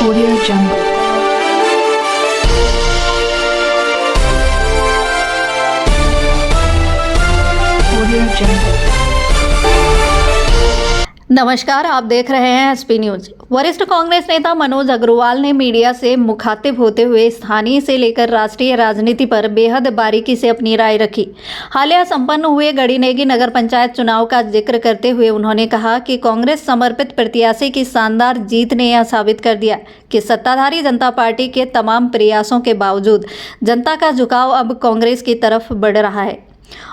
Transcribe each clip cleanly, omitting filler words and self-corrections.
Audio Jungle. Audio Jungle. नमस्कार, आप देख रहे हैं एसपी न्यूज। वरिष्ठ कांग्रेस नेता मनोज अग्रवाल ने मीडिया से मुखातिब होते हुए स्थानीय से लेकर राष्ट्रीय राजनीति पर बेहद बारीकी से अपनी राय रखी। हालिया संपन्न हुए गढ़ीनेगी नगर पंचायत चुनाव का जिक्र करते हुए उन्होंने कहा कि कांग्रेस समर्पित प्रत्याशी की शानदार जीत ने यह साबित कर दिया कि सत्ताधारी जनता पार्टी के तमाम प्रयासों के बावजूद जनता का झुकाव अब कांग्रेस की तरफ बढ़ रहा है।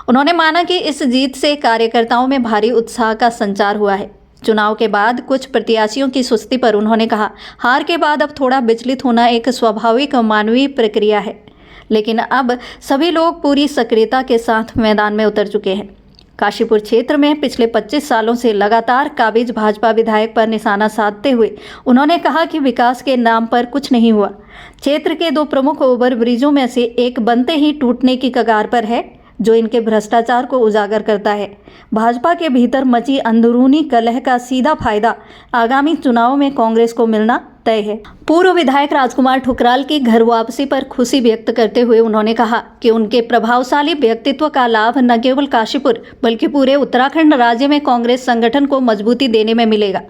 उन्होंने माना कि इस जीत से कार्यकर्ताओं में भारी उत्साह का संचार हुआ है। चुनाव के बाद कुछ प्रत्याशियों की सुस्ती पर उन्होंने कहा, हार के बाद अब थोड़ा विचलित होना एक स्वाभाविक मानवीय प्रक्रिया है, लेकिन अब सभी लोग पूरी सक्रियता के साथ मैदान में उतर चुके हैं। काशीपुर क्षेत्र में पिछले 25 सालों से लगातार काबिज भाजपा विधायक पर निशाना साधते हुए उन्होंने कहा कि विकास के नाम पर कुछ नहीं हुआ। क्षेत्र के 2 प्रमुख ओवरब्रिजों में से एक बनते ही टूटने की कगार पर है, जो इनके भ्रष्टाचार को उजागर करता है। भाजपा के भीतर मची अंदरूनी कलह का सीधा फायदा आगामी चुनाव में कांग्रेस को मिलना तय है। पूर्व विधायक राजकुमार ठुकराल की घर वापसी पर खुशी व्यक्त करते हुए उन्होंने कहा कि उनके प्रभावशाली व्यक्तित्व का लाभ न केवल काशीपुर बल्कि पूरे उत्तराखंड राज्य में कांग्रेस संगठन को मजबूती देने में मिलेगा।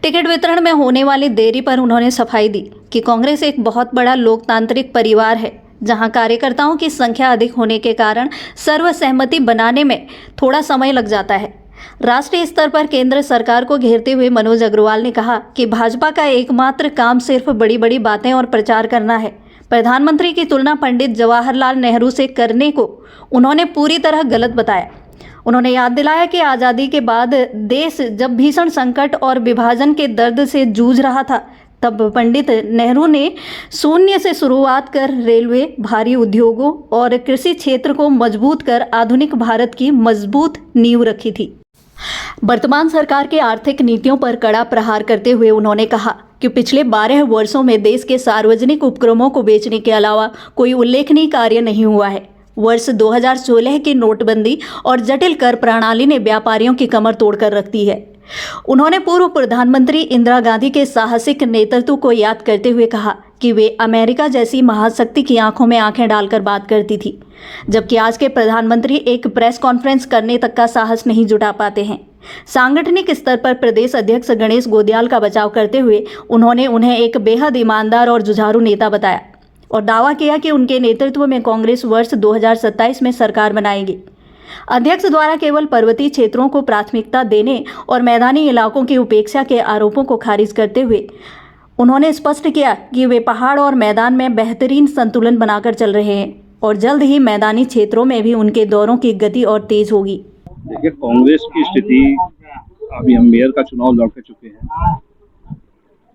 टिकट वितरण में होने वाली देरी पर उन्होंने सफाई दी कि कांग्रेस एक बहुत बड़ा लोकतांत्रिक परिवार है, जहां कार्यकर्ताओं की संख्या अधिक होने के कारण सर्वसहमति बनाने में थोड़ा समय लग जाता है। राष्ट्रीय स्तर पर केंद्र सरकार को घेरते हुए मनोज अग्रवाल ने कहा कि भाजपा का एकमात्र काम सिर्फ बड़ी बड़ी बातें और प्रचार करना है। प्रधानमंत्री की तुलना पंडित जवाहरलाल नेहरू से करने को उन्होंने पूरी तरह गलत बताया। उन्होंने याद दिलाया कि आज़ादी के बाद देश जब भीषण संकट और विभाजन के दर्द से जूझ रहा था, तब पंडित नेहरू ने शून्य से शुरुआत कर रेलवे, भारी उद्योगों और कृषि क्षेत्र को मजबूत कर आधुनिक भारत की मजबूत नींव रखी थी। वर्तमान सरकार के आर्थिक नीतियों पर कड़ा प्रहार करते हुए उन्होंने कहा कि पिछले 12 वर्षों में देश के सार्वजनिक उपक्रमों को बेचने के अलावा कोई उल्लेखनीय कार्य नहीं हुआ है। वर्ष 2016 की नोटबंदी और जटिल कर प्रणाली ने व्यापारियों की कमर तोड़कर रख दी है। उन्होंने पूर्व प्रधानमंत्री इंदिरा गांधी के साहसिक नेतृत्व को याद करते हुए कहा कि वे अमेरिका जैसी महाशक्ति की आंखों में आंखें डालकर बात करती थी, जबकि आज के प्रधानमंत्री एक प्रेस कॉन्फ्रेंस करने तक का साहस नहीं जुटा पाते हैं। सांगठनिक स्तर पर प्रदेश अध्यक्ष गणेश गोदियाल का बचाव करते हुए उन्होंने उन्हें एक बेहद ईमानदार और जुझारू नेता बताया और दावा किया कि उनके नेतृत्व में कांग्रेस वर्ष 2027 में सरकार बनाएगी। अध्यक्ष द्वारा केवल पर्वतीय क्षेत्रों को प्राथमिकता देने और मैदानी इलाकों की उपेक्षा के आरोपों को खारिज करते हुए उन्होंने स्पष्ट किया कि वे पहाड़ और मैदान में बेहतरीन संतुलन बनाकर चल रहे हैं और जल्द ही मैदानी क्षेत्रों में भी उनके दौरों की गति और तेज होगी। देखिए, कांग्रेस की स्थिति, अभी हम मेयर का चुनाव लड़ के चुके हैं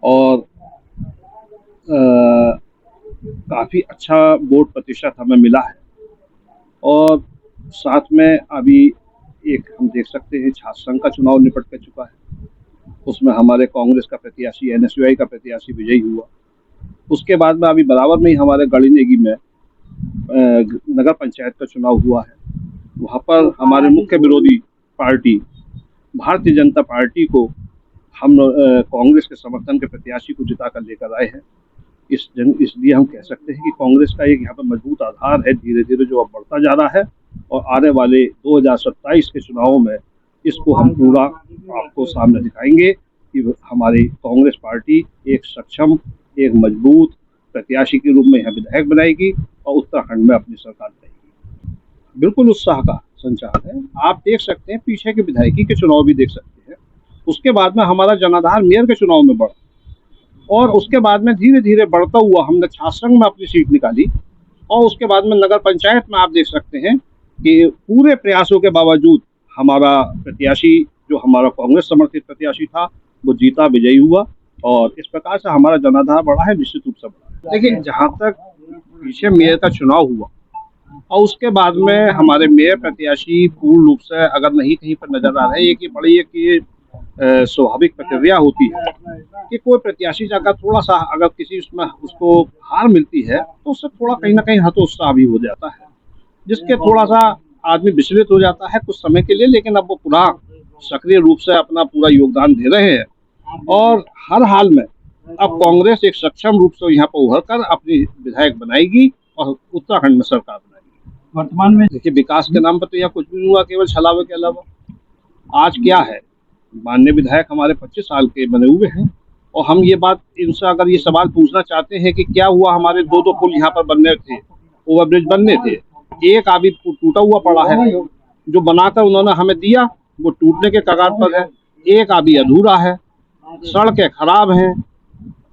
और काफ़ी अच्छा वोट प्रतिशत हमें मिला है और साथ में अभी एक हम देख सकते हैं छात्र संघ का चुनाव निपट कर चुका है। उसमें हमारे कांग्रेस का प्रत्याशी NSUI का प्रत्याशी विजयी हुआ। उसके बाद में अभी बराबर में ही हमारे गढ़ीनेगी में नगर पंचायत का चुनाव हुआ है। वहाँ पर हमारे मुख्य विरोधी पार्टी भारतीय जनता पार्टी को हम कांग्रेस के समर्थन के प्रत्याशी को जिता कर लेकर आए हैं। इसलिए हम कह सकते हैं कि कांग्रेस का एक यहाँ पर मजबूत आधार है, धीरे धीरे जो अब बढ़ता जा रहा है और आने वाले 2027 के चुनावों में इसको हम पूरा आपको सामने दिखाएंगे कि हमारी कांग्रेस पार्टी एक सक्षम, एक मजबूत प्रत्याशी के रूप में यहाँ विधायक बनाएगी और उत्तराखंड में अपनी सरकार बनाएगी। बिल्कुल उत्साह का संचार है। आप देख सकते हैं पीछे के विधायकी के चुनाव भी देख सकते हैं। उसके बाद में हमारा जनाधार मेयर के चुनाव में बढ़ा और उसके बाद में धीरे धीरे बढ़ता हुआ हमने छात्र संघ में अपनी सीट निकाली और उसके बाद में नगर पंचायत में आप देख सकते हैं कि पूरे प्रयासों के बावजूद हमारा प्रत्याशी, जो हमारा कांग्रेस समर्थित प्रत्याशी था, वो जीता, विजयी हुआ और इस प्रकार से हमारा जनाधार बढ़ा है, निश्चित रूप से बढ़ा है। लेकिन जहाँ तक पीछे मेयर का चुनाव हुआ और उसके बाद में हमारे मेयर प्रत्याशी पूर्ण रूप से अगर नहीं कहीं पर नजर आ रहे हैं, कि बड़ी एक स्वाभाविक प्रक्रिया होती है कि कोई प्रत्याशी जाकर थोड़ा सा अगर किसी उसमें उसको हार मिलती है तो उससे थोड़ा कहीं ना कहीं हतोत्साह भी हो जाता है, जिसके थोड़ा सा आदमी विचलित हो जाता है कुछ समय के लिए। लेकिन अब वो पुनः सक्रिय रूप से अपना पूरा योगदान दे रहे हैं और हर हाल में अब कांग्रेस एक सक्षम रूप से यहाँ पर उभर कर अपनी विधायक बनाएगी और उत्तराखंड में सरकार बनाएगी। वर्तमान में देखिए, विकास के नाम पर तो यहाँ कुछ भी नहीं हुआ, केवल छलावे के अलावा। आज क्या है, माननीय विधायक हमारे 25 साल के बने हुए हैं और हम ये बात इनसे अगर ये सवाल पूछना चाहते हैं कि क्या हुआ, हमारे 2 पुल यहाँ पर बनने थे, ओवरब्रिज बनने थे, एक अभी टूटा हुआ पड़ा है, जो बनाकर उन्होंने हमें दिया वो टूटने के कगार पर है, एक अभी अधूरा है, सड़कें खराब हैं,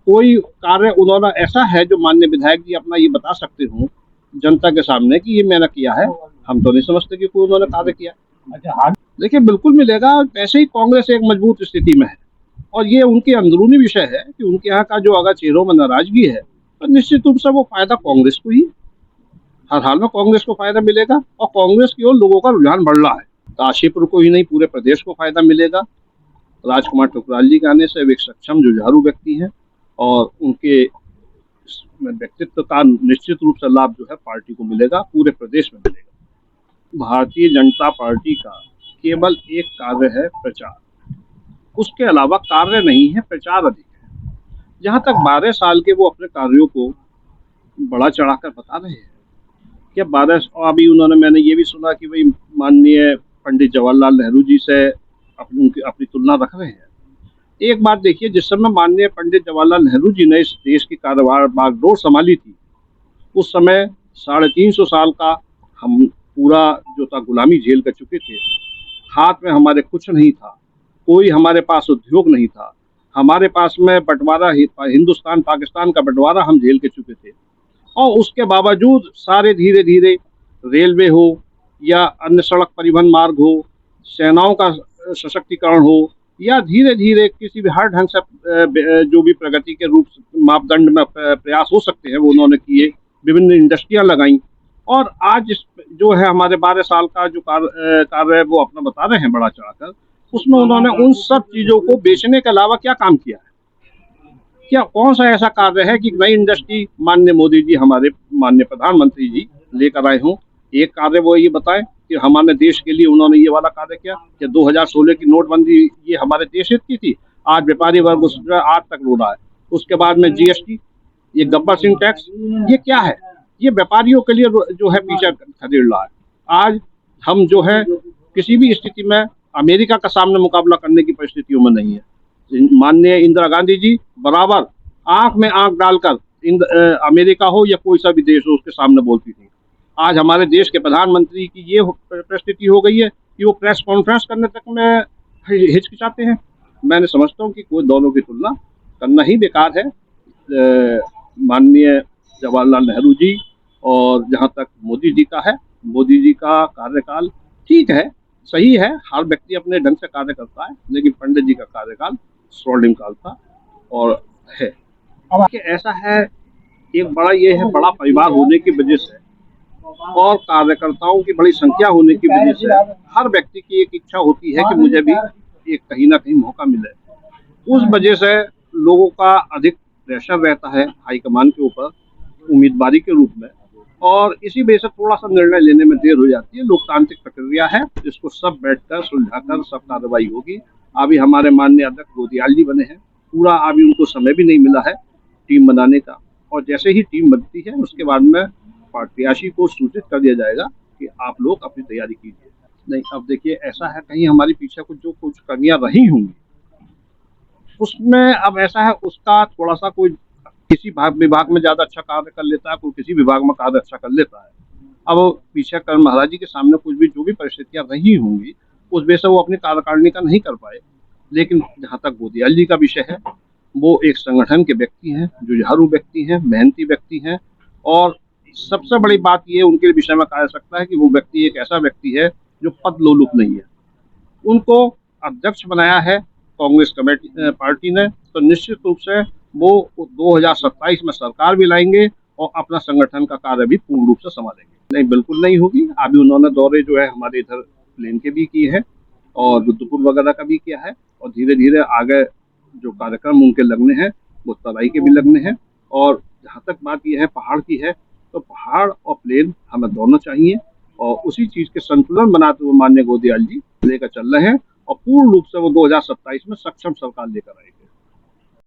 कोई कार्य उन्होंने ऐसा है जो माननीय विधायक जी अपना ये बता सकते हो जनता के सामने कि ये मैंने किया है, हम तो नहीं समझते कि कोई उन्होंने कार्य किया। अच्छा, देखिए, बिल्कुल मिलेगा। वैसे ही कांग्रेस एक मजबूत स्थिति में है और ये उनके अंदरूनी विषय है कि उनके यहाँ का जो अगर चेहरों में नाराजगी है तो निश्चित रूप से वो फायदा कांग्रेस को ही, हर हाल में कांग्रेस को फायदा मिलेगा और कांग्रेस की ओर लोगों का रुझान बढ़ रहा है। काशीपुर को ही नहीं, पूरे प्रदेश को फायदा मिलेगा। राजकुमार ठुकराल जी के आने से एक सक्षम जुझारू व्यक्ति हैं और उनके व्यक्तित्व का निश्चित रूप से लाभ जो है पार्टी को मिलेगा, पूरे प्रदेश में मिलेगा। भारतीय जनता पार्टी का केवल एक कार्य है प्रचार, उसके अलावा कार्य नहीं है, प्रचार अधिक है। जहाँ तक 12 साल के वो अपने कार्यों को बड़ा चढ़ाकर बता रहे हैं कि 12, अभी उन्होंने, मैंने ये भी सुना कि भाई माननीय पंडित जवाहरलाल नेहरू जी से अपनी तुलना रख रहे हैं। एक बात देखिए, जिस समय माननीय पंडित जवाहरलाल नेहरू जी ने इस देश की कार्यभार बागडोर संभाली थी, उस समय 350 साल का हम पूरा जो था गुलामी झेल कर चुके थे। हाथ में हमारे कुछ नहीं था, कोई हमारे पास उद्योग नहीं था, हमारे पास में बंटवारा, हिंदुस्तान पाकिस्तान का बंटवारा हम झेल के चुके थे और उसके बावजूद सारे धीरे धीरे रेलवे हो या अन्य सड़क परिवहन मार्ग हो, सेनाओं का सशक्तिकरण हो या धीरे धीरे किसी भी हर ढंग से जो भी प्रगति के रूप मापदंड में प्रयास हो सकते हैं वो उन्होंने किए, विभिन्न इंडस्ट्रियां लगाई और आज जो है हमारे 12 साल का जो कार्य है वो अपना बता रहे हैं बड़ा चढ़ाकर। उसमें उन्होंने उन सब चीज़ों को बेचने के अलावा क्या काम किया है, क्या कौन सा ऐसा कार्य है कि नई इंडस्ट्री माननीय मोदी जी, हमारे माननीय प्रधानमंत्री जी लेकर आए हों। एक कार्य वो ये बताएं कि हमारे देश के लिए उन्होंने ये वाला कार्य किया कि 2016 की नोटबंदी ये हमारे देश हित की थी, आज व्यापारी वर्ग उस आज तक रो रहा है। उसके बाद में GST, ये गब्बर सिंह टैक्स, ये क्या है, ये व्यापारियों के लिए जो है पीछे खदेड़ रहा है। आज हम जो है किसी भी स्थिति में अमेरिका का सामने मुकाबला करने की परिस्थितियों में नहीं है। माननीय इंदिरा गांधी जी बराबर आंख में आंख डालकर अमेरिका हो या कोई सा भी देश हो उसके सामने बोलती थी। आज हमारे देश के प्रधानमंत्री की ये परिस्थिति हो गई है कि वो प्रेस कॉन्फ्रेंस करने तक में हिचकिचाते हैं। मैंने समझता हूँ कि कोई दोनों की तुलना करना ही बेकार है। माननीय जवाहरलाल नेहरू जी और जहाँ तक मोदी जी का है, मोदी जी का कार्यकाल ठीक है, सही है, हर व्यक्ति अपने ढंग से कार्य करता है, लेकिन पंडित जी का कार्यकाल स्वर्णिम काल था और है। अब ऐसा है, एक बड़ा ये है, बड़ा परिवार होने की वजह से और कार्यकर्ताओं की बड़ी संख्या होने की वजह से हर व्यक्ति की एक इच्छा होती है कि मुझे भी एक कहीं ना कहीं मौका मिले। उस वजह से लोगों का अधिक प्रेशर रहता है हाईकमान के ऊपर उम्मीदवारी के रूप में और इसी वजह से थोड़ा सा निर्णय लेने में देर हो जाती है। लोकतांत्रिक प्रक्रिया है, इसको सब बैठकर सुलझाकर सब कार्रवाई होगी। अभी हमारे माननीय अध्यक्ष गोदियाल जी बने हैं, पूरा अभी उनको समय भी नहीं मिला है टीम बनाने का और जैसे ही टीम बनती है उसके बाद में प्रत्याशी को सूचित कर दिया जाएगा कि आप लोग अपनी तैयारी कीजिए। नहीं, अब देखिए ऐसा है, कहीं हमारे पीछे कुछ कमियां रही होंगी उसमें, अब ऐसा है उसका थोड़ा सा कोई किसी विभाग में ज़्यादा अच्छा कार्य कर लेता है, कोई किसी विभाग में कार्य अच्छा कर लेता है। अब पीछे कर महाराज जी के सामने कुछ भी जो भी परिस्थितियां रही होंगी उस वजह से वो अपनी कार्यकारिणी का नहीं कर पाए। लेकिन जहाँ तक गोदियाल जी का विषय है, वो एक संगठन के व्यक्ति हैं, जुझारू व्यक्ति हैं, मेहनती व्यक्ति हैं और सबसे बड़ी बात ये उनके विषय में कहा जा सकता है कि वो व्यक्ति एक ऐसा व्यक्ति है जो पद लोलुप नहीं है। उनको अध्यक्ष बनाया है कांग्रेस कमेटी पार्टी ने, तो निश्चित रूप से वो 2027 में सरकार भी लाएंगे और अपना संगठन का कार्य भी पूर्ण रूप से संभालेंगे। नहीं, बिल्कुल नहीं होगी। अभी उन्होंने दौरे जो है हमारे इधर प्लेन के भी किए हैं और रुद्रपुर वगैरह का भी किया है और धीरे धीरे आगे जो कार्यक्रम उनके लगने हैं वो तराई के भी लगने हैं। और जहाँ तक बात यह है पहाड़ की है, तो पहाड़ और प्लेन हमें दोनों चाहिए और उसी चीज़ के संतुलन बनाते हुए माननीय गोदियाल जी लेकर चल रहे हैं और पूर्ण रूप से वो 2027 में सक्षम सरकार लेकर आएंगे।